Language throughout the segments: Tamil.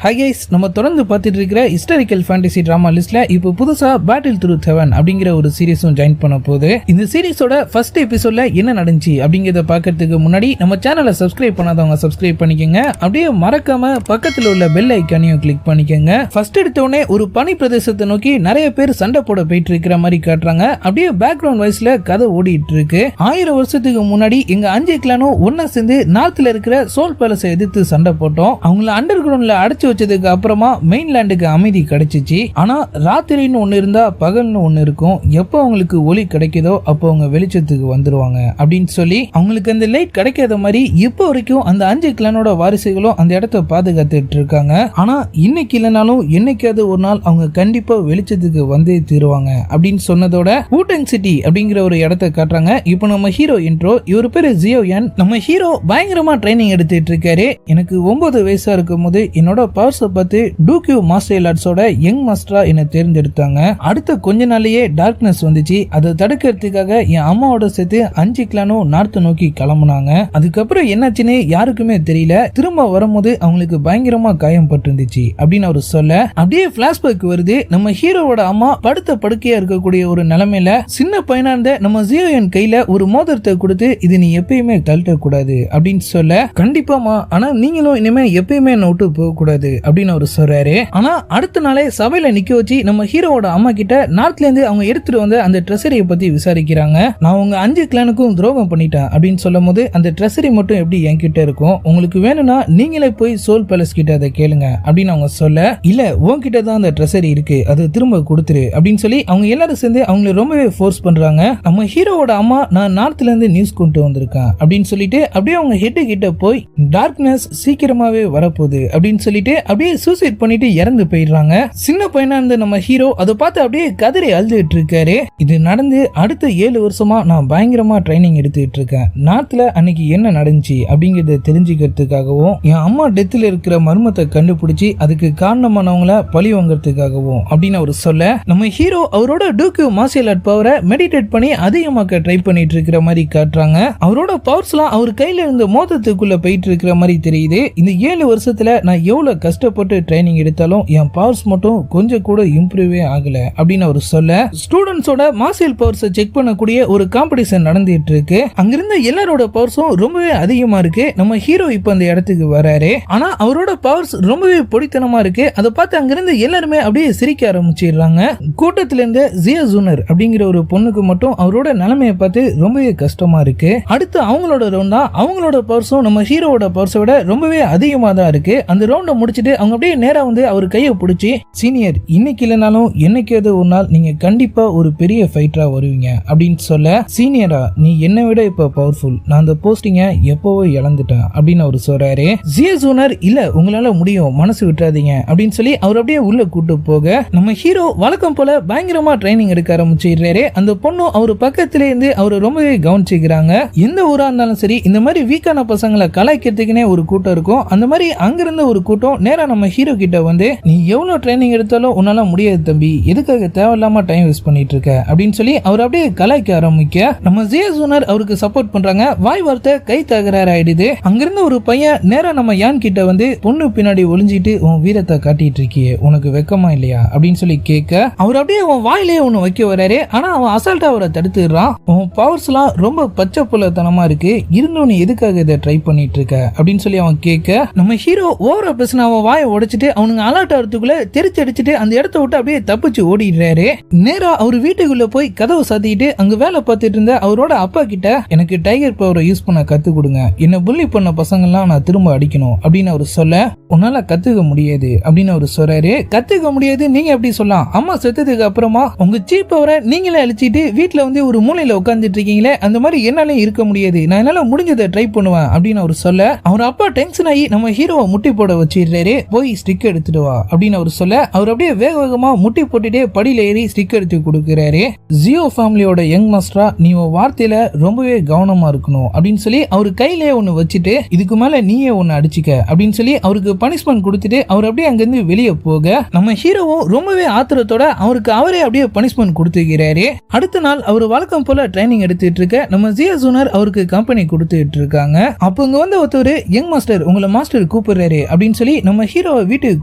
ஹாய் கைஸ், நம்ம தொடர்ந்து பார்த்துட்டு இருக்கிற ஹிஸ்டாரிக்கல் ஃபேண்டசி டிராமா லிஸ்ட்ல இப்போ புதுசா பேட்டில் த்ரூ ஹெவன் அப்படிங்கிற ஒரு சீரிஸும் ஜாயின் பண்ண போகுது. இந்த சீரிஸோட ஃபர்ஸ்ட் எபிசோட்ல என்ன நடந்துச்சு அப்படிங்கறத பார்க்கிறதுக்கு முன்னாடி நம்ம சேனலை சப்ஸ்கிரைப் பண்ணாதவங்க சப்ஸ்கிரைப் பண்ணிக்கோங்க. அப்படியே மறக்காம பக்கத்துல உள்ள பெல் ஐக்கானையும் கிளிக் பண்ணிக்கோங்க. ஃபர்ஸ்ட் எடுத்த உடனே ஒரு பனி பிரதேசத்தை நோக்கி நிறைய பேர் சண்டை போட போயிட்டு இருக்கிற மாதிரி காட்டுறாங்க. அப்படியே பேக்ரவுண்ட் வாய்ஸ்ல கதை ஓடிட்டு இருக்கு. 1000 வருஷத்துக்கு முன்னாடி எங்க 5 கிளானும் ஒன்னா சேர்ந்து நார்த்ல இருக்கிற சோல் பேலஸை எதிர்த்து சண்டை போட்டோம். அவங்கள அண்டர் கிரவுண்ட்ல அடைச்சு வச்சதுக்கு அப்புறமா மெயின்லேண்டுக்கு அமைதி கிடைச்சிச்சு. ஆனா ராத்திரின்னு ஒண்ணு இருந்தா பகல்னு ஒண்ணு இருக்கும். எப்போ அவங்களுக்கு ஒளி கிடைக்குதோ அப்போ அவங்க வெளிச்சத்துக்கு வந்துருவாங்க அப்படின்னு சொல்லி அவங்களுக்கு அந்த லைட் கிடைக்காத மாதிரி இப்போ வரைக்கும் அந்த 5 கிளானோட வாரிசுகளும் அந்த இடத்த பாதுகாத்துட்டு இருக்காங்க. ஆனா இன்னைக்கு இல்லைனாலும் என்னைக்காவது ஒரு நாள் அவங்க கண்டிப்பா வெளிச்சத்துக்கு வந்தே தீருவாங்க அப்படின்னு சொன்னதோட வூட்டங் சிட்டி அப்படிங்கிற ஒரு இடத்த காட்டுறாங்க. இப்போ நம்ம ஹீரோ இன்ட்ரோ, இவர் பேரு ஜியோயான். நம்ம ஹீரோ பயங்கரமா ட்ரைனிங் எடுத்துட்டு இருக்காரு. எனக்கு 9 வயசா இருக்கும் போது என்னோட பவர்ஸை பார்த்து டூக்யூ மாஸ்டர் ஆர்ட்ஸோட யங் மாஸ்டரா என்ன தேர்ந்தெடுத்தாங்க. அடுத்த கொஞ்ச நாளையே டார்க்னஸ் வந்துச்சு. அதை தடுக்கிறதுக்காக என் அம்மாவோட சேர்த்து 5 கிளானும் நார்த் நோக்கி கிளம்புனாங்க. அதுக்கப்புறம் என்னாச்சுன்னு யாருக்குமே தெரியல. திரும்ப வரும்போது அவங்களுக்கு பயங்கரமா காயம் பட்டிருந்துச்சு அப்படின்னு அவர் சொல்ல அப்படியே பிளாஷ்பேக் வருது. நம்ம ஹீரோவோட அம்மா படுத்த படுக்கையா இருக்கக்கூடிய ஒரு நிலைமையில சின்ன பையனா இருந்த நம்ம ஜியோயன் கையில ஒரு மோதிரத்தை கொடுத்து இது நீ எப்பயுமே கழட்ட கூடாது அப்படின்னு சொல்ல கண்டிப்பாமா, ஆனா நீங்களும் இனிமே எப்பயுமே என்ன விட்டு போக கூடாது அப்படின்னு அவர் சொல்றாரு. ஆனா அடுத்த நாளே சபையில நிக்க வச்சு நம்ம ஹீரோவோட அம்மா கிட்ட நார்த்ல இருந்து அவங்க எடுத்துட்டு வந்த அந்த ட்ரெஸரியை பத்தி விசாரிக்கிறாங்க. நான் உங்க 5 கிளானுக்கும் துரோகம் பண்ணிட்டேன் அப்படின்னு சொல்லும் போது அந்த ட்ரெஸரி மட்டும் எப்படி என்கிட்ட இருக்கும், உங்களுக்கு வேணும்னா நீங்களே போய் சோல் பேலஸ் கிட்ட அதை கேளுங்க அப்படின்னு அவங்க சொல்ல, இல்ல உன்கிட்ட தான் அந்த ட்ரெஸரி இருக்கு, அது திரும்ப கொடுத்துரு அப்படின்னு சொல்லி அவங்க எல்லாரும் சேர்ந்து அவங்களை ரொம்பவே ஃபோர்ஸ் பண்றாங்க. நம்ம ஹீரோவோட அம்மா நான் நார்த்ல இருந்து நியூஸ் கொண்டு வந்திருக்கேன் அப்படின்னு சொல்லிட்டு அப்படியே அவங்க ஹெட் கிட்ட போய் டார்க்னஸ் சீக்கிரமாவே வரப்போகுது அப்படின்னு சொல்லிட்டு அப்படியே சூசைட் பண்ணிட்டு இறந்து போயிடுறாங்க. சின்ன பையனா இருந்த நம்ம ஹீரோ அதை பார்த்து அப்படியே கதறி அழுதுட்டு இருக்காரு. இது நடந்து அடுத்த 7 வருஷமா நான் பயங்கரமா ட்ரைனிங் எடுத்துட்டு இருக்கேன். நார்த்ல அன்னைக்கு என்ன நடந்துச்சு அப்படிங்கறத தெரிஞ்சுக்கிறதுக்காகவும் என் அம்மா டெத்ல இருக்கிற மர்மத்தை கண்டுபிடிச்சு அதுக்கு காரணமானவங்கள பழி வாங்கறதுக்காகவும் அப்படின்னு அவர் சொல்ல நம்ம ஹீரோ அவரோட டூக்யூ மார்ஷியல் ஆர்ட் பவரை மெடிடேட் பண்ணி அதிகமாக்க ட்ரை பண்ணிட்டு இருக்கிற மாதிரி காட்டுறாங்க. அவரோட பவர்ஸ் எல்லாம் அவர் கையில இருந்த மோதத்துக்குள்ள போயிட்டு இருக்கிற மாதிரி தெரியுது. இந்த 7 வருஷத்துல நான் எவ்வளவு கஷ்டப்பட்டு ட்ரைனிங் எடுத்தாலும் என் பவர்ஸ் மட்டும் கொஞ்சம் கூட இம்ப்ரூவே ஆகல அப்படின்னு அவர் சொல்ல ஸ்டூடெண்ட்ஸோட மார்ஷியல் பவர்ஸை செக் பண்ணக்கூடிய ஒரு காம்படிஷன் நடந்துட்டு இருக்கு. அங்கிருந்த எல்லாரோட பவர்ஸும் ரொம்பவே அதிகமா இருக்கு. நம்ம ஹீரோ இப்ப அந்த இடத்துக்கு வராரு. ஆனா அவரோட பவர்ஸ் ரொம்பவே பொடித்தனமா இருக்கு. அதை பார்த்து அங்கிருந்த எல்லாருமே அப்படியே சிரிக்க ஆரம்பிச்சிடுறாங்க. கூட்டத்துல இருந்த ஜியா ஜூனர் அப்படிங்கிற ஒரு பொண்ணுக்கு மட்டும் அவரோட நிலைமையை பார்த்து ரொம்பவே கஷ்டமா இருக்கு. அடுத்து அவங்களோட ரவுண்டா அவங்களோட பவர்ஸும் நம்ம ஹீரோவோட பவர்ஸை விட ரொம்பவே அதிகமா தான் இருக்கு. அந்த ரவுண்டை முடிச்சிட்டு அவங்க அப்படியே நேரா வந்து அவர் கையை பிடிச்சி, சீனியர் இன்னைக்கு இல்லைனாலும் என்னைக்காவது ஒரு நாள் நீங்க கண்டிப்பா ஒரு பெரிய ஃபைட்டரா வருவீங்க அப்படின்னு சொல்ல, சீனியரா நீ என்னை விட இப்ப பவர்ஃபுல், நான் அந்த போஸ்டிங்க எப்பவோ இழந்துட்டேன் அப்படின்னு அவர் சொல்றாரு. ஜியா ஜூனர் இல்ல உங்களால முடியும், மனசு விட்டுறாதீங்க அப்படின்னு சொல்லி அவர் அப்படியே உள்ள கூட்டு போக நம்ம ஹீரோ வழக்கம் போல பயங்கரமா ட்ரைனிங் எடுக்க ஆரம்பிச்சிடுறாரு. அந்த பொண்ணும் அவர் பக்கத்திலே இருந்து அவரை ரொம்பவே கவனிச்சுக்கிறாங்க. எந்த ஊரா இருந்தாலும் சரி இந்த மாதிரி வீக்கான பசங்களை கலாய்க்கிறதுக்குனே ஒரு கூட்டம் இருக்கும். அந்த மாதிரி அங்கிருந்த ஒரு கூட்டம் நேரா நம்ம ஹீரோ கிட்ட வந்து, நீ எவ்வளவு ட்ரைனிங் எடுத்தாலும் உன்னால முடியாது தம்பி, எதுக்காக தேவையில்லாம டைம் வேஸ்ட் பண்ணிட்டு இருக்க அப்படின்னு சொல்லி அவர் அப்படியே கலாய்க்க ஆரம்பிக்க நம்ம ஜியா ஜூனர் அவருக்கு சப்போர்ட் பண்றாங்க. வாய் வார்த்தை கை தகராறு ஆயிடுது. அங்கிருந்த ஒரு பையன் நேரா நம்ம யான் கிட்ட வந்து, பொண்ணு பின்னாடி ஒளிஞ்சிட்டு உன் வீரத்தை காட்டிட்டு இருக்கியே, உனக்கு வெக்கமா இல்லையா அப்படின்னு சொல்லி கேட்க அவர் அப்படியே அவன் வாயிலே ஒண்ணு வைக்க வராரு. ஆனா அவன் அசால்ட்டா அவரை தடுத்துடுறான். உன் பவர்ஸ் எல்லாம் ரொம்ப பச்சை புள்ளத்தனமா இருக்கு, இருந்தும் நீ எதுக்காக இதை ட்ரை பண்ணிட்டு இருக்க அப்படின்னு சொல்லி அவன் கேட்க நம்ம ஹீரோ ஓவரா பேசின அவன் வாயை உடைச்சிட்டு அவனுங்க அலர்ட் ஆகிறதுக்குள்ள தெரிச்சு அடிச்சுட்டு அந்த இடத்த விட்டு அப்படியே தப்பிச்சு ஓடிடுறாரு. நேரா அவர் வீட்டுக்குள்ள போய் கதவை சாத்திட்டு அங்க வேலை பார்த்துட்டு இருந்த அவரோட அப்பா கிட்ட, எனக்கு டைகர் பவரை யூஸ் பண்ண கத்து கொடுங்க, என்ன புள்ளி பண்ண பசங்க எல்லாம் நான் திரும்ப அடிக்கணும் அப்படின்னு அவர் சொல்ல, உன்னால கத்துக்க முடியாது அப்படின்னு அவர் சொல்றாரு. கத்துக்க முடியாது நீங்க எப்படி சொல்லலாம், அம்மா செத்ததுக்கு அப்புறமா உங்க சீப் பவரை நீங்களே அழிச்சிட்டு வீட்டுல வந்து ஒரு மூலையில உட்காந்துட்டு இருக்கீங்களே, அந்த மாதிரி என்னாலே இருக்க முடியாது, நான் என்னால முடிஞ்சதை ட்ரை பண்ணுவேன் அப்படின்னு அவர் சொல்ல அவர் அப்பா டென்ஷன் ஆகி நம்ம ஹீரோவை முட்டி போட வச்சிடுறாரு. போய் ஸ்டிக் எடுத்துட்டு வா அப்படின்னு அவர் சொல்ல அவர் அப்படியே வேக வேகமா முட்டி போட்டுட்டே படியில ஏறி ஸ்டிக் எடுத்து கொடுக்கிறாரு. ஜியோ ஃபேமிலியோட யங் மாஸ்டரா நீ உன் வார்த்தையில ரொம்பவே கவனமா இருக்கணும் அப்படின்னு சொல்லி அவர் கையிலே ஒண்ணு வச்சுட்டு, இதுக்கு மேல நீயே ஒண்ணு அடிச்சுக்க அப்படின்னு சொல்லி அவருக்கு பனிஷ்மெண்ட் கொடுத்துட்டு அவர் அப்படியே அங்கிருந்து வெளியே போக நம்ம ஹீரோவும் ரொம்பவே ஆத்திரத்தோட அவருக்கு அவரே அப்படியே பனிஷ்மெண்ட் கொடுத்துக்கிறாரு. அடுத்த நாள் அவர் வழக்கம் போல ட்ரைனிங் எடுத்துட்டு இருக்க நம்ம ஜியா ஜூனர் அவருக்கு கம்பெனி கொடுத்துட்டு இருக்காங்க. அப்ப இங்க வந்து ஒருத்தர் யங் மாஸ்டர் உங்களை மாஸ்டர் கூப்பிடுறாரு அப்படின்னு சொல்லி நம்ம ஹீரோவை வீட்டுக்கு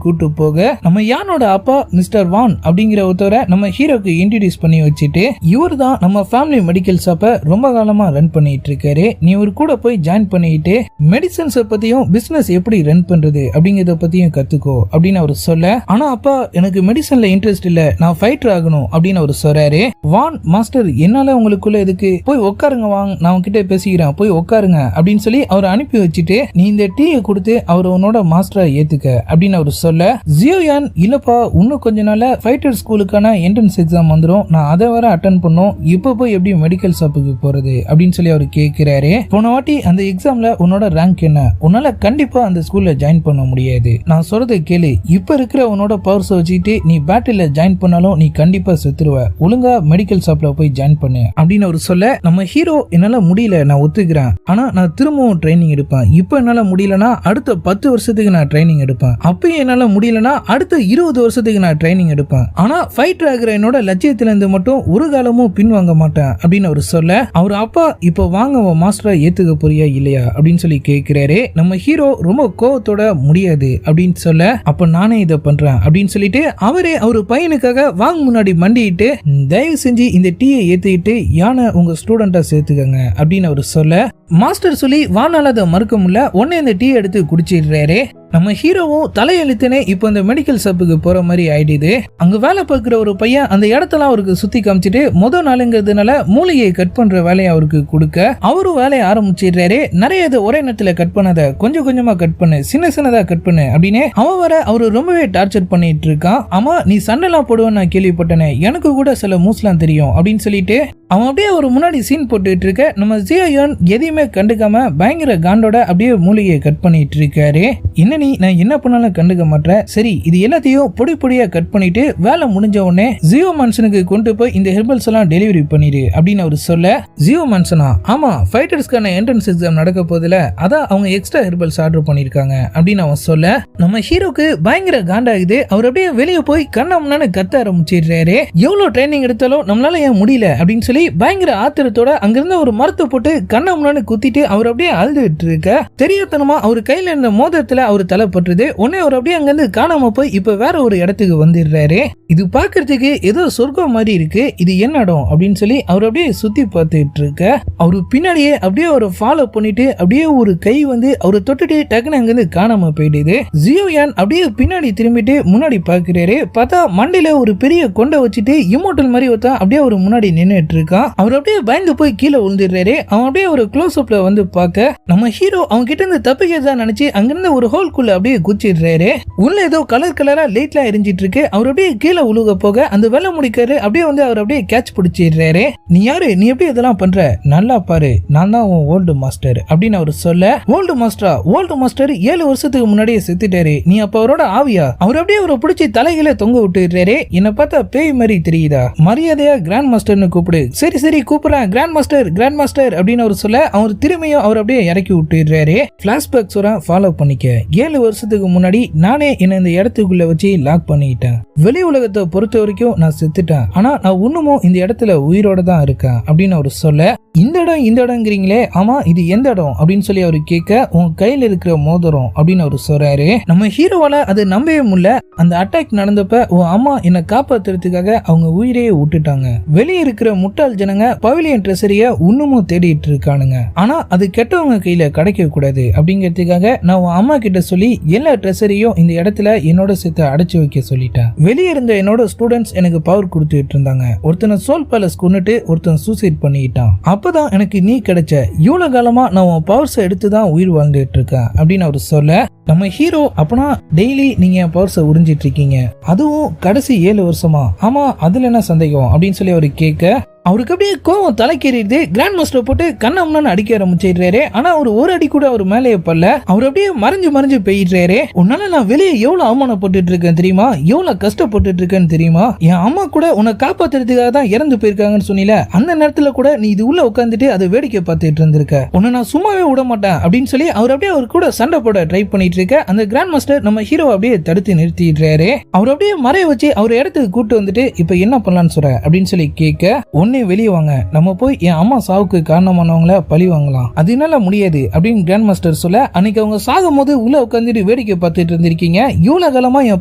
கூட்டு போக நம்ம யானோட அப்பா மிஸ்டர் வான் அப்படிங்கிற ஒருத்தவரை நம்ம ஹீரோக்கு இன்ட்ரோடியூஸ் பண்ணி வச்சுட்டு இவர் தான் நம்ம ஃபேமிலி மெடிக்கல் ஷாப்பை ரொம்ப காலமா ரன் பண்ணிட்டு இருக்காரு, நீ ஒரு கூட போய் ஜாயின் பண்ணிட்டு மெடிசன்ஸ் பத்தியும் பிசினஸ் எப்படி ரன் பண்றது அப்படிங்கறத பத்தியும் கத்துக்கோ அப்படின்னு அவர் சொல்ல, ஆனா அப்பா எனக்கு மெடிசன்ல இன்ட்ரெஸ்ட் இல்ல, நான் ஃபைட்டர் ஆகணும் அப்படின்னு அவர் சொல்றாரு. வான் மாஸ்டர் என்னால உங்களுக்குள்ள எதுக்கு, போய் உட்காருங்க வாங்க, நான் உங்ககிட்ட பேசிக்கிறேன், போய் உட்காருங்க அப்படின்னு சொல்லி அவர் அனுப்பி வச்சுட்டு நீ இந்த டீயை கொடுத்து அவர் உன்னோட மாஸ்டரா ஏத்துக்க அப்படின்னு அவர் சொல்ல, ஜியோயான் இல்லப்பா இன்னும் கொஞ்ச நாள்ல ஃபைட்டர் ஸ்கூலுக்கான என்ட்ரன்ஸ் எக்ஸாம் வந்துடும், நான் அதை வர அட்டன் பண்ணும், இப்ப போய் எப்படி மெடிக்கல் ஷாப்புக்கு போறது அப்படின்னு சொல்லி அவர் கேட்கிறாரு. போன வாட்டி அந்த எக்ஸாம்ல உன்னோட ரேங்க் என்ன, உன்னால கண்டிப்பா அந்த ஸ்கூல்ல ஜாயின் பண்ண முடியாது, நான் சொல்றதை கேளு, இப்ப இருக்கிற உன்னோட பவர்ஸ் வச்சுக்கிட்டு நீ பேட்டில் ஜாயின் பண்ணாலும் நீ கண்டிப்பா செத்துருவ, ஒழுங்கா மெடிக்கல் ஷாப்ல போய் ஜாயின் பண்ணு அப்படின்னு அவர் சொல்ல, நம்ம ஹீரோ என்னால முடியல நான் ஒத்துக்கிறேன், ஆனா நான் திரும்பவும் ட்ரைனிங் எடுப்பேன், இப்ப என்னால முடியலன்னா அடுத்த 10 வருஷத்துக்கு நான் ட்ரைனிங் எடுப்பேன், அப்பயும் என்னால முடியலன்னா அடுத்த 20 வருஷத்துக்கு நான் ட்ரைனிங் எடுப்பேன், ஆனா ஃபைட்டர் ஆகிற என்னோட லட்சியத்துல இருந்து மட்டும் ஒரு காலமும் பின்வாங்க மாட்டேன் அப்படின்னு அவர் சொல்ல, அவர் அப்பா இப்ப வாங்க மாஸ்டரா ஏத்துக்க போறியா இல்லையா அப்படின்னு சொல்லி கேட்கிறாரு. நம்ம ஹீரோ ரொம்ப கோவத்தோட முடியாது அப்படின்னு சொல்ல, அப்ப நானே இதை பண்றேன் அப்படின்னு சொல்லிட்டு அவரே அவரு பையனுக்காக வாங்க முன்னாடி மண்டிட்டு தயவு செஞ்சு இந்த டீயை ஏத்துக்கிட்டு யானை உங்க ஸ்டூடெண்டா சேர்த்துக்கங்க அப்படின்னு அவர் சொல்ல, மாஸ்டர் சொல்லி வானால அதை மறுக்க முடியல, உடனே இந்த டீ எடுத்து குடிச்சிடுறாரு. நம்ம ஹீரோவும் தலையெழுத்தனே இப்போ இந்த மெடிக்கல் ஷாப்புக்கு போற மாதிரி ஆயிடுது. அங்க வேலை பார்க்கிற ஒரு பையன் அந்த இடத்தெல்லாம் அவருக்கு சுத்தி காமிச்சிட்டு முதல் நாளுங்கிறதுனால மூலிகையை கட் பண்ற வேலையை அவருக்கு கொடுக்க அவரும் வேலையை ஆரம்பிச்சிடுறாரு. நிறைய இதை ஒரே நேரத்துல கட் பண்ணாத, கொஞ்சம் கொஞ்சமா கட் பண்ணு, சின்ன சின்னதா கட் பண்ணு அப்படின்னு அவன் வர அவரு ரொம்பவே டார்ச்சர் பண்ணிட்டு இருக்கான். ஆமா நீ சண்டைலாம் போடுவேன்னு நான் கேள்விப்பட்டேனே, எனக்கு கூட சில மூவ்ஸ்லாம் தெரியும் அப்படின்னு சொல்லிட்டு அவன் அப்படியே ஒரு முன்னாடி சீன் போட்டுட்டு இருக்க, நம்ம ஜியோயான் எதையுமே கண்டுக்காம பயங்கர காண்டோட அப்படியே மூலிகையை கட் பண்ணிட்டு இருக்காரு. என்ன நான் என்ன பண்ணாலும் கண்டுக்க மாட்டேன், சரி இது எல்லாத்தையும் பொடி பொடியா கட் பண்ணிட்டு வேலை முடிஞ்ச உடனே ஜியோ மன்சனுக்கு கொண்டு போய் இந்த ஹெர்பல்ஸ் எல்லாம் டெலிவரி பண்ணிடு அப்படின்னு அவர் சொல்ல, ஜியோ மன்சனா ஆமா ஃபைட்டர்ஸ்க்கான என்ட்ரன்ஸ் எக்ஸாம் நடக்க போதுல அதான் அவங்க எக்ஸ்ட்ரா ஹெர்பல்ஸ் ஆர்டர் பண்ணிருக்காங்க அப்படின்னு அவன் சொல்ல, நம்ம ஹீரோக்கு பயங்கர காண்டாகுது. அவர் அப்படியே வெளியே போய் கண்ணம்னு கத்த ஆரம்பிச்சிடுறாரு. எவ்வளவு ட்ரைனிங் எடுத்தாலும் நம்மளால ஏன் முடியல அப்படின்னு சொல்லி பயங்கர ஆத்திரத்தோட அங்கிருந்த ஒரு மரத்தை போட்டு கண்ணம்னு குத்திட்டு அவர் அப்படியே அழுதுட்டு இருக்க, தெரியாதனமா அவர் கையில இருந்த மோதிரத்துல அவர் தலைப்பட்டுது. உடனே அவர் அப்படியே அங்கிருந்து காணாம போய் இப்ப வேற ஒரு இடத்துக்கு வந்துடுறாரு. இது பாக்குறதுக்கு ஏதோ சொர்க்கம் மாதிரி இருக்கு, இது என்ன இடம் அப்படின்னு சொல்லி அவர் அப்படியே சுத்தி பார்த்துட்டு இருக்க, அவரு பின்னாடியே அப்படியே அவரை ஃபாலோ பண்ணிட்டு அப்படியே ஒரு கை வந்து அவரை தொட்டுட்டு டக்குன்னு அங்கிருந்து காணாம போயிடுது. ஜியோயான் அப்படியே பின்னாடி திரும்பிட்டு முன்னாடி பாக்குறாரு. பார்த்தா மண்டையில ஒரு பெரிய கொண்டை வச்சுட்டு இமோட்டல் மாதிரி ஒருத்தன் அப்படியே ஒரு முன்னாடி நின்னுட்டு இருக்கான். அவர் அப்படியே பயந்து போய் கீழே விழுந்துடுறாரு. அவன் அப்படியே ஒரு க்ளோஸ் அப்ல வந்து பார்க்க நம்ம ஹீரோ அவங்க கிட்ட இருந்து தப்பிக்கிறதா நினைச்சு அங்கிருந்து ஒரு ஹோல்குள்ள அப்படியே குச்சிடுறாரு. உள்ள ஏதோ கலர் கலரா லைட்லாம் எரிஞ்சிட்டு இருக்கு. அவர் அப்படியே கீழே உழுக போக அந்த வெள்ள முடிக்காரு அப்படியே வந்து அவர் அப்படியே கேட்ச் பிடிச்சிடுறாரு. நீ யாரு, நீ எப்படி இதெல்லாம் பண்ற, நல்லா பாரு, நான் தான் உன் ஓல்டு மாஸ்டர் அப்படின்னு அவர் சொல்ல, ஓல்டு மாஸ்டரா, ஓல்டு மாஸ்டர் 7 வருஷத்துக்கு முன்னாடியே செத்துட்டாரு, நீ அப்ப அவரோட ஆவியா, அவர் அப்படியே அவரை பிடிச்சி தலைகளை தொங்க விட்டுறாரு. என்ன பார்த்தா பேய் மாதிரி தெரியுதா, மரியாதையா கிராண்ட் மாஸ்டர்னு கூப்பிடு, சரி சரி கூப்பிடுறேன் கிராண்ட் மாஸ்டர் கிராண்ட் மாஸ்டர் அப்படின்னு அவர் சொல்ல, அவர் திரும்பியும் அவர் அப்படியே இறக்கி விட்டுறாரு. பிளாஷ்பேக்ஸ் ஃபாலோ பண்ணிக்க, 7 வருஷத்துக்கு முன்னாடி நானே என்ன இந்த இடத்துக்குள்ள வச்சு லாக் பண்ணிட்டேன், வெளி உலகத்தை பொறுத்த வரைக்கும் நான் செத்துட்டேன், ஆனா நான் இன்னமும் இந்த இடத்துல உயிரோட தான் இருக்கேன் அப்படின்னு அவர் சொல்ல, இந்த இடம் இந்த இடம்ங்கிறீங்களே, ஆமா இது எந்த இடம் அப்படின்னு சொல்லி அவர் கேட்க, உன் கையில இருக்கிற மோதிரம் அப்படின்னு அவர் சொல்றாரு. நம்ம ஹீரோவால அது நம்பவே முடியல. அந்த அட்டாக் நடந்தப்ப உன் அம்மா என்னை காப்பாத்துறதுக்காக அவங்க உயிரையே விட்டுட்டாங்க, வெளியே இருக்கிற முட்டாள் ஜனங்க பவிலியன் ட்ரெஸரிய இன்னமும் தேடிட்டு இருக்கானுங்க, ஆனா அது கெட்டவங்க கையில கிடைக்க கூடாது அப்படிங்கிறதுக்காக நான் உன் அம்மா கிட்ட சொல்லி எல்லா ட்ரெஸரையும் இந்த இடத்துல என்னோட சேர்த்து அடைச்சு வைக்க சொல்லிட்டேன். வெளியே இருந்த என்னோட ஸ்டூடெண்ட்ஸ் எனக்கு பவர் கொடுத்துட்டு இருந்தாங்க, ஒருத்தனை சோல் பேலஸ் கொன்னுட்டு ஒருத்தன் சூசைட் பண்ணிட்டான், அப்பதான் எனக்கு நீ கிடைச்ச, இவ்வளவு காலமா நான் உன் பவர்ஸை எடுத்துதான் உயிர் வாழ்ந்துட்டு இருக்கேன் அப்படின்னு அவர் சொல்ல, நம்ம ஹீரோ அப்பனா டெய்லி நீங்க என் பவர்ஸை உறிஞ்சிட்டு இருக்கீங்க, அதுவும் கடைசி 7 வருஷமா, ஆமா அதுல என்ன சந்தேகம் அப்படின்னு சொல்லி அவரு கேட்க, அவருக்கு அப்படியே கோவம் தலைக்கேறிடுது. கிராண்ட் மாஸ்டர் போட்டு கண்ணம்னு அடிக்க ஆரம்பிச்சிடுறாரு. ஆனா அவர் ஒரு அடி கூட அவர் மேலேயே பல்ல, அவர் அப்படியே மறைஞ்சு மறைஞ்சு போயிடுறாரு. உன்னால நான் வெளியே எவ்வளவு அவமானப்பட்டு இருக்கேன் தெரியுமா, எவ்வளவு கஷ்டப்பட்டு இருக்கேன்னு தெரியுமா, என் அம்மா கூட உன்னை காப்பாத்துறதுக்காக தான் இறந்து போயிருக்காங்கன்னு சொன்னீல, அந்த நேரத்துல கூட நீ இது உள்ள உட்காந்துட்டு அதை வேடிக்கை பார்த்துட்டு இருந்திருக்க, உன்னை நான் சும்மாவே விட மாட்டேன் அப்படின்னு சொல்லி அவர் அப்படியே அவர் கூட சண்டை போட ட்ரை பண்ணிட்டு இருக்க. அந்த கிராண்ட் மாஸ்டர் நம்ம ஹீரோ அப்படியே தடுத்து நிறுத்திடுறாரு. அவர் அப்படியே மறைய வச்சு அவர் இடத்துக்கு கூட்டு வந்துட்டு இப்ப என்ன பண்ணலான்னு சொல்ற அப்படின்னு சொல்லி கேட்க, ஒன்னு உடனே வெளியே வாங்க, நம்ம போய் என் அம்மா சாவுக்கு காரணமானவங்கள பழி வாங்கலாம். அதனால முடியாது அப்படின்னு கிராண்ட் மாஸ்டர் சொல்ல, அன்னைக்கு அவங்க சாகும் போது உள்ள உட்காந்துட்டு வேடிக்கை பார்த்துட்டு இருந்திருக்கீங்க, இவ்வளவு காலமா என்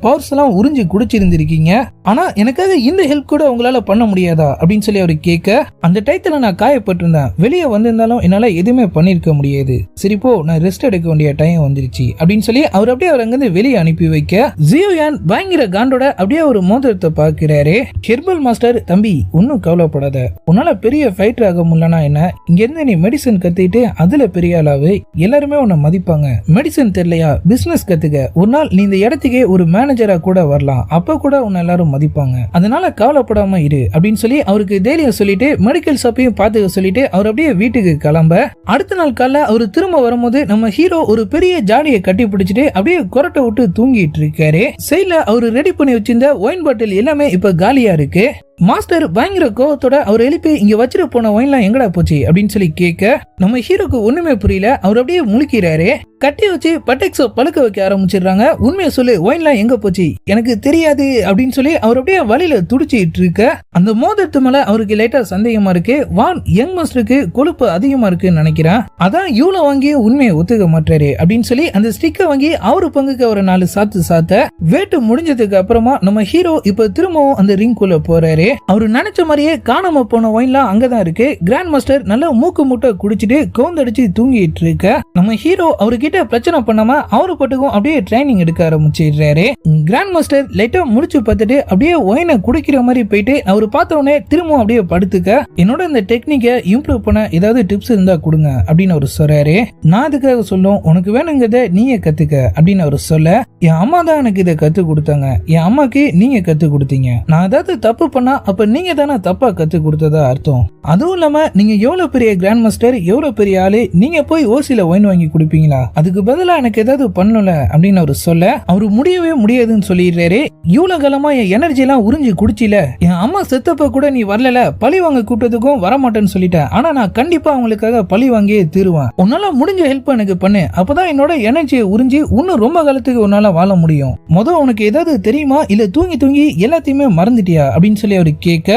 பவர்ஸ் எல்லாம் உறிஞ்சு குடிச்சிருந்திருக்கீங்க, ஆனா எனக்காக இந்த ஹெல்ப் கூட உங்களால பண்ண முடியாதா அப்படின்னு சொல்லி அவரு கேட்க, அந்த டைத்துல நான் காயப்பட்டிருந்தேன், வெளியே வந்திருந்தாலும் என்னால எதுவுமே பண்ணிருக்க முடியாது, சரிப்போ நான் ரெஸ்ட் எடுக்க வேண்டிய டைம் வந்துருச்சு அப்படின்னு சொல்லி அவர் அப்படியே அவர் அங்கிருந்து வெளியே அனுப்பி வைக்க, ஜியோயான் பயங்கர காண்டோட அப்படியே ஒரு மோதிரத்தை பார்க்கிறாரு. ஹெர்பல் மாஸ்டர், தம்பி ஒன்னும் கவலைப்படாத, உன்னால பெரிய ஃபைட்டர் ஆக முடியலனா என்ன, இங்க இருந்து நீ மெடிசன் கத்துக்கிட்டு அதுல பெரிய ஆளாவு, எல்லாருமே உன்னை மதிப்பாங்க, மெடிசன் தெரியலையா பிசினஸ் கத்துக்க, ஒரு நாள் நீ இந்த இடத்துக்கே ஒரு மேனேஜரா கூட வரலாம், அப்ப கூட உன்னை எல்லாரும் மதிப்பாங்க, அதனால கவலைப்படாம இரு அப்படின்னு சொல்லி அவருக்கு தைரியம் சொல்லிட்டு மெடிக்கல் ஷாப்பையும் பார்த்துக்க சொல்லிட்டு அவர் அப்படியே வீட்டுக்கு கிளம்ப, அடுத்த நாள் காலைல அவரு திரும்ப வரும்போது நம்ம ஹீரோ ஒரு பெரிய ஜாடியை கட்டி பிடிச்சிட்டு அப்படியே கொரட்டை விட்டு தூங்கிட்டு இருக்காரு. சைட்ல அவரு ரெடி பண்ணி வச்சிருந்த ஒயின் பாட்டில் எல்லாமே இப்ப காலியா இருக்கு. மாஸ்டர் பயங்கர கோவத்தோட அவர் எழுப்பி இங்க வச்சிட்டு போன ஒயின்லாம் எங்கடா போச்சு அப்படின்னு சொல்லி கேட்க, நம்ம ஹீரோக்கு ஒண்ணுமே புரியல. அவர் அப்படியே முழிக்கிறாரு. கட்டி வச்சு பட்டெக்ஸோ பழுக்க வைக்க ஆரம்பிச்சிடுறாங்க. உண்மையை சொல்லு, ஒயின்லாம் எங்க போச்சு, எனக்கு தெரியாது அப்படின்னு சொல்லி அவர் அப்படியே வழியில துடிச்சிட்டு இருக்க, அந்த மோதிரத்து மேல அவருக்கு லைட்டா சந்தேகமா இருக்கு. வான் யங் மாஸ்டருக்கு கொழுப்பு அதிகமா இருக்குன்னு நினைக்கிறேன், அதான் இவ்வளவு வாங்கி உண்மையை ஒத்துக்க மாட்டாரு அப்படின்னு சொல்லி அந்த ஸ்டிக்கை வாங்கி அவரு பங்குக்கு ஒரு 4 சாத்த வேட்டு முடிஞ்சதுக்கு அப்புறமா நம்ம ஹீரோ இப்ப திரும்பவும் அந்த ரிங் குள்ள போறாரு. அவரு நினைச்ச மாதிரியே காணாம போன ஒயின்லாம் அங்கதான் இருக்கு. கிராண்ட் மாஸ்டர் நல்ல மூக்கு முட்டை குடிச்சிட்டு கோந்தடிச்சு தூங்கிட்டு இருக்க, நம்ம ஹீரோ அவர்கிட்ட பிரச்சனை பண்ணாம அவரு பட்டுக்கும் அப்படியே ட்ரைனிங் எடுக்க ஆரம்பிச்சிடுறாரு. கிராண்ட் மாஸ்டர் லைட்டா முடிச்சு பார்த்துட்டு அப்படியே ஒயினை குடிக்கிற மாதிரி போயிட்டு அவரு பார்த்த உடனே திரும்பவும் அப்படியே படுத்துக்க, என்னோட இந்த டெக்னிக்கை இம்ப்ரூவ் பண்ண ஏதாவது டிப்ஸ் இருந்தா கொடுங்க அப்படின்னு அவரு சொல்றாரு. நான் அதுக்காக சொல்லும், உனக்கு வேணுங்கிறத நீயே கத்துக்க அப்படின்னு அவரு சொல்ல, என் அம்மா தான் எனக்கு இதை கத்து கொடுத்தாங்க, என் அம்மாக்கு நீங்க கத்து கொடுத்தீங்க, நான் ஏதாவது தப்பு பண்ணா அப்ப நீங்க தானே தப்பா கத்து கொடுத்ததா அர்த்தம், அதுவும் இல்லாம நீங்க எவ்வளவு பெரிய கிராண்ட் மாஸ்டர், எவ்வளவு பெரிய ஆளு, நீங்க போய் ஓசில ஒயின் வாங்கி குடிப்பீங்களா, அதுக்கு பதிலா எனக்கு ஏதாவது பண்ணல அப்படின்னு அவரு சொல்ல, அவரு முடியவே முடியாதுன்னு சொல்லிடுறாரு. இவ்வளவு காலமா என் எனர்ஜி எல்லாம் உறிஞ்சி குடிச்சில, என் அம்மா செத்தப்ப கூட நீ வரல, பழி வாங்க கூட்டத்துக்கும் வரமாட்டேன்னு சொல்லிட்டேன், ஆனா நான் கண்டிப்பா அவங்களுக்காக பழி வாங்கியே தீருவேன், உன்னால முடிஞ்ச ஹெல்ப் எனக்கு பண்ணு, அப்பதான் என்னோட எனர்ஜியை உறிஞ்சி இன்னும் ரொம்ப காலத்துக்கு உன்னால வாழ முடியும், முதல் உனக்கு ஏதாவது தெரியுமா இல்ல தூங்கி தூங்கி எல்லாத்தையுமே மறந்துட்டியா அப்படின்னு சொல்லி அவரு கேட்க,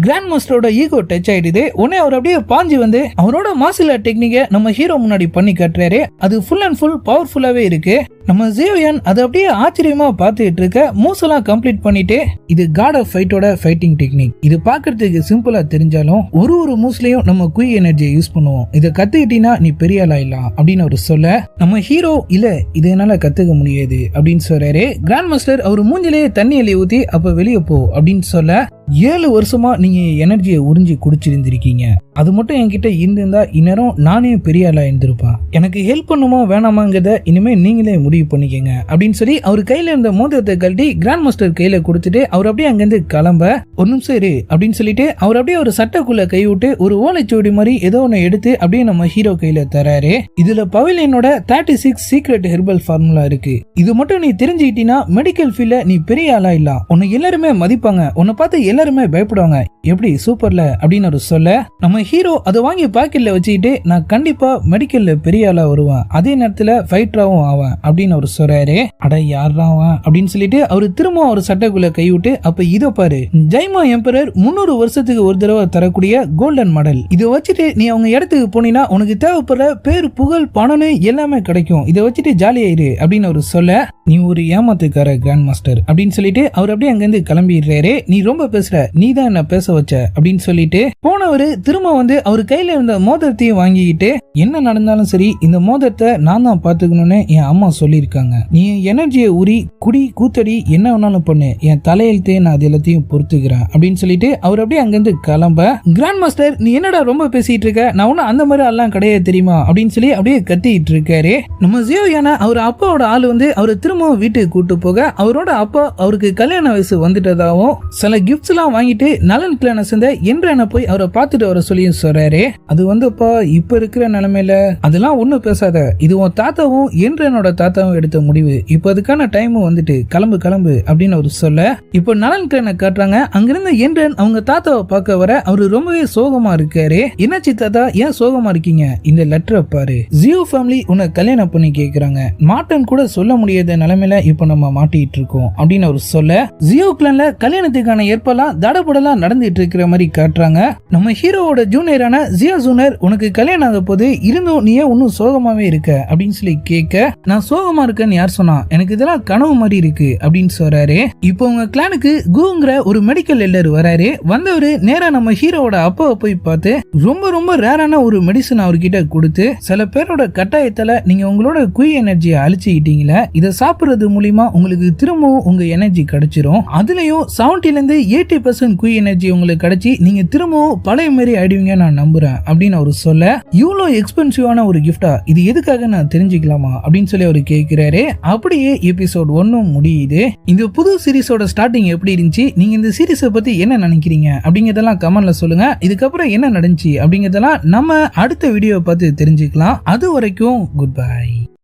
கிராண்ட் மாஸ்டரோட ஈகோ டச் ஆயிடுது. உடனே அவர் அப்படியே பாஞ்சு வந்து அவரோட மார்ஷல் ஆர்ட் டெக்னிக்கை நம்ம ஹீரோ முன்னாடி பண்ணி காட்டுறாரு. அது ஃபுல் அண்ட் ஃபுல் பவர்ஃபுல்லாவே இருக்கு. நம்ம ஜியோயான் அதை அப்படியே ஆச்சரியமா பார்த்துட்டு இருக்க, மூவ்ஸ் எல்லாம் கம்ப்ளீட் பண்ணிட்டு, இது காட் ஆஃப் ஃபைட்டோட ஃபைட்டிங் டெக்னிக், இது பார்க்கிறதுக்கு சிம்பிளா தெரிஞ்சாலும் ஒரு மூவ்ஸ்லயும் நம்ம குய் எனர்ஜியை யூஸ் பண்ணுவோம், இதை கத்துக்கிட்டீங்கன்னா நீ பெரிய ஆளாயிடலாம் அப்படின்னு அவர் சொல்ல, நம்ம ஹீரோ இல்ல இது என்னால கத்துக்க முடியாது அப்படின்னு சொல்றாரு. கிராண்ட் மாஸ்டர் அவர் மூஞ்சிலேயே தண்ணி எலி ஊத்தி அப்ப வெளியே போ அப்படின்னு சொல்ல, 7 வருஷமா நீங்க எனர்ஜியை உறிஞ்சி குடிச்சிருந்திருக்கீங்க, அது மட்டும் என்கிட்ட இருந்திருந்தா இந்நேரம் நானே பெரிய ஆளா இருந்திருப்பேன், எனக்கு ஹெல்ப் பண்ணுமா வேணாமாங்கிறத இனிமே நீங்களே முடிவு பண்ணிக்கங்க அப்படின்னு சொல்லி அவர் கையில இருந்த மோதிரத்தை கழட்டி கிராண்ட் மாஸ்டர் கையில கொடுத்துட்டு அவர் அப்படியே அங்கிருந்து கிளம்ப, ஒரு நிமிஷம் இரு அப்படின்னு சொல்லிட்டு அவர் அப்படியே ஒரு சட்டைக்குள்ள கை விட்டு ஒரு ஓலைச்சுவடி மாதிரி ஏதோ ஒன்னு எடுத்து அப்படியே நம்ம ஹீரோ கையில தராரு. இதுல பவிலியனோட 36 சீக்ரெட் ஹெர்பல் ஃபார்முலா இருக்கு, இது மட்டும் நீ தெரிஞ்சுக்கிட்டீங்கன்னா மெடிக்கல் ஃபீல்ட்ல நீ பெரிய ஆளா இல்ல, உன்னை எல்லாருமே மதிப்பாங்க, உன்னை பார்த்து எல்லாருமே பயப்படுவாங்க, எப்படி சூப்பர்ல அப்படின்னு அவர் சொல்ல, நம்ம ஹீரோ அதை வாங்கி பாக்கெட்ல வச்சுக்கிட்டு நான் கண்டிப்பா மெடிக்கல்ல பெரிய ஆளா வருவேன், அதே நேரத்துல ஃபைட்டராவும் ஆவேன் அப்படின்னு அவர் சொல்றாரு. அட யாரா அப்படின்னு சொல்லிட்டு அவரு திரும்ப ஒரு சட்டைக்குள்ள கைவிட்டு, அப்ப இத பாரு, ஜைமா எம்பரர் 300 வருஷத்துக்கு ஒரு தடவை தரக்கூடிய கோல்டன் மாடல், இதை வச்சுட்டு நீ அவங்க இடத்துக்கு போனீங்கன்னா உனக்கு தேவைப்படுற பேர் புகழ் பணம்னு எல்லாமே கிடைக்கும், இதை வச்சுட்டு ஜாலியாயிரு அப்படின்னு அவர் சொல்ல, நீ ஒரு ஏமாத்துக்கார கிராண்ட் மாஸ்டர் அப்படின்னு சொல்லிட்டு அவர் அப்படியே அங்கிருந்து கிளம்பிடுறாரு. நீ ரொம்ப பேசுற, நீ தான் என்ன பேச வச்ச அப்படின்னு சொல்லிட்டு போனவரு திரும்ப வந்து அவர் கையில இருந்த மோதிரத்தையும் வாங்கிக்கிட்டு, என்ன நடந்தாலும் சரி இந்த மோதிரத்தை நான் தான் பாத்துக்கணும்னு என் அம்மா சொல்லியிருக்காங்க, நீ எனர்ஜியை உரி குடி கூத்தடி என்ன வேணாலும் பண்ணு, என் தலையெழுத்தே நான் அது எல்லாத்தையும் பொறுத்துக்கிறேன் அப்படின்னு சொல்லிட்டு அவர் அப்படியே அங்கிருந்து கிளம்ப, கிராண்ட் மாஸ்டர் நீ என்னடா ரொம்ப பேசிட்டு இருக்க, நான் ஒன்னும் அந்த மாதிரி எல்லாம் கிடையாது தெரியுமா அப்படின்னு சொல்லி அப்படியே கத்திட்டு இருக்காரு. நம்ம ஜியோயானா அவர் அப்பாவோட ஆளு வந்து அவரை திரும்பவும் வீட்டுக்கு கூட்டு போக, அவரோட அப்பா அவருக்கு கல்யாண வயசு வந்துட்டதாகவும் சில கிஃப்ட்ஸ் எல்லாம் வாங்கிட்டு நலன் கிளான சேர்ந்த என்றன போய் அவரை பார்த்துட்டு வர சொல்லி சொல்றாரு. அது வந்துப்பா இப்ப இருக்கிற நிலைமையில அதெல்லாம் ஒண்ணும் பேசாத, இது உன் தாத்தாவும் என்றனோட தாத்தாவும் எடுத்த முடிவு, இப்ப அதுக்கான டைம் வந்துட்டு கிளம்பு கிளம்பு அப்படின்னு அவர் சொல்ல, இப்போ நலன் கிரனை காட்டுறாங்க. அங்கிருந்து என்றன் அவங்க தாத்தாவை பார்க்க வர அவரு ரொம்பவே சோகமா இருக்காரு. என்னாச்சு தாத்தா, ஏன் சோகமா இருக்கீங்க? இந்த லெட்டரை பாரு. ஜியோ ஃபேமிலி உன்னை கல்யாணம் பண்ணி கேக்குறாங்க. மாட்டன் கூட சொல்ல முடியாத நிலைமையில இப்ப நம்ம மாட்டிட்டு இருக்கோம் அப்படின்னு அவர் சொல்ல, ஜியோ கிளான்ல கல்யாணத்துக்கான ஏற்பெல்லாம் தடபடலாம் நடந்துட்டு இருக்கிற மாதிரி காட்டுறாங்க. நம்ம ஹீரோவோட ஜூனியரான ஜியா ஜூனியர், உனக்கு கல்யாணம் ஆக போது இருந்தும் நீ இன்னும் சோகமாவே இருக்க அப்படின்னு சொல்லி கேட்க, நான் சோகமா இருக்கேன்னு யார் சொன்னா, எனக்கு இதெல்லாம் கனவு மாதிரி இருக்கு அப்படின்னு சொல்றாரு. இப்போ உங்க கிளானுக்கு கூங்கிற ஒரு மெடிக்கல் எல்லர் வராரு. வந்தவரு நேரா நம்ம ஹீரோவோட அப்பாவை போய் பார்த்து ரொம்ப ரொம்ப ரேரான ஒரு மெடிசன் அவர்கிட்ட கொடுத்து, சில பேரோட கட்டாயத்தால நீங்க உங்களோட குய் எனர்ஜியை அழிச்சுக்கிட்டீங்களா, இதை சாப்பிடுறது மூலியமா உங்களுக்கு திரும்பவும் உங்க எனர்ஜி கிடைச்சிரும். அதுலயும் 70% 80% குய் எனர்ஜி உங்களுக்கு கிடைச்சி நீங்க திரும்பவும் பழைய மாதிரி ஆயிடுவீங்க நான் நம்புறேன் அப்படின்னு அவரு சொல்ல, இவ்வளோ எக்ஸ்பென்சிவான ஒரு கிஃப்டா, இது எதுக்காக நான் தெரிஞ்சுக்கலாமா அப்படின்னு சொல்லி அவரு கேட்கிறாரு. அப்படியே எபிசோட் 1 முடியுது. இந்த புது சீரிஸோட ஸ்டார்டிங் எப்படி இருந்துச்சு, நீங்க இந்த சீரிஸை பத்தி என்ன நினைக்கிறீங்க அப்படிங்கறதெல்லாம் கமெண்ட்ல சொல்லுங்க. இதுக்கப்புறம் என்ன நடந்துச்சு அப்படிங்கறதெல்லாம் நம்ம அடுத்த வீடியோ பார்த்து தெரிஞ்சுக்கலாம். அது வரைக்கும் குட் பை.